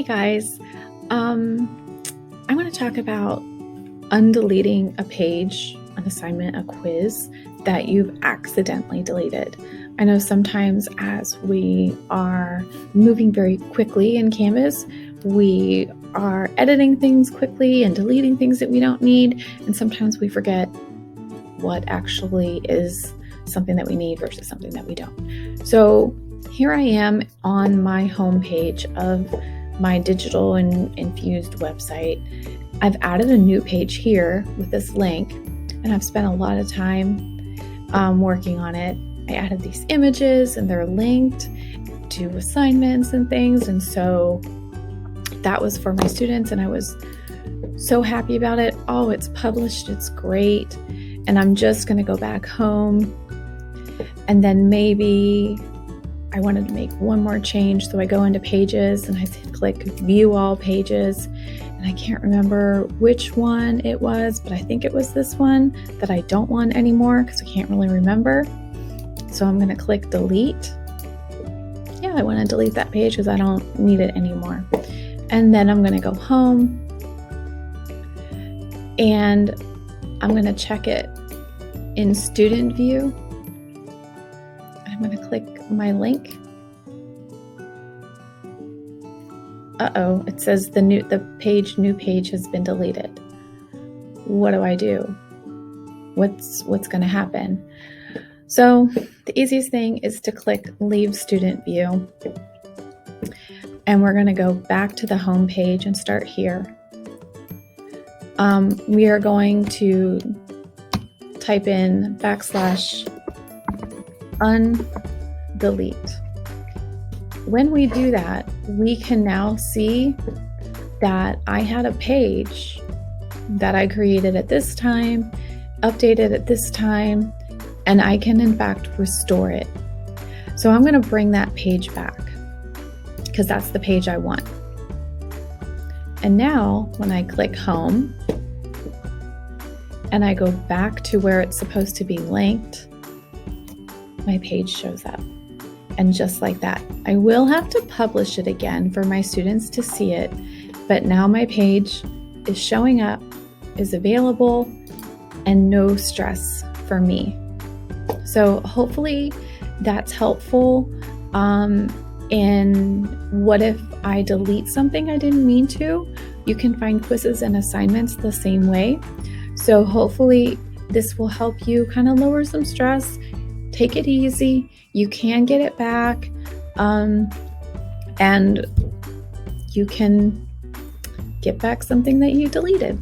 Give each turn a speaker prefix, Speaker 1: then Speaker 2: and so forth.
Speaker 1: Hey guys, I want to talk about undeleting a page, an assignment, a quiz that you've accidentally deleted. I know sometimes as we are moving very quickly in Canvas, we are editing things quickly and deleting things that we don't need, and sometimes we forget what actually is something that we need versus something that we don't. So here I am on my homepage of my digital and infused website. I've added a new page here with this link, and I've spent a lot of time working on it. I added these images and they're linked to assignments and things, and so that was for my students, and I was so happy about it. Oh, it's published, it's great. And I'm just going to go back home, and then maybe I wanted to make one more change. So I go into pages and I click view all pages, and I can't remember which one it was, but I think it was this one that I don't want anymore because I can't really remember. So I'm going to click delete. Yeah, I want to delete that page because I don't need it anymore. And then I'm going to go home and I'm going to check it in student view. I'm going to click my link. Uh-oh, it says the new page has been deleted. What do I do? What's going to happen? So the easiest thing is to click leave student view. And we're going to go back to the home page and start here. We are going to type in /undelete. When we do that, we can now see that I had a page that I created at this time, updated at this time, and I can in fact restore it. So I'm going to bring that page back because that's the page I want. And now when I click home and I go back to where it's supposed to be linked, my page shows up. And just like that, I will have to publish it again for my students to see it, but now my page is showing up, is available, and no stress for me. So hopefully that's helpful. In what if I delete something I didn't mean to? You can find quizzes and assignments the same way. So hopefully this will help you kind of lower some stress. Take it easy. You can get it back, and you can get back something that you deleted.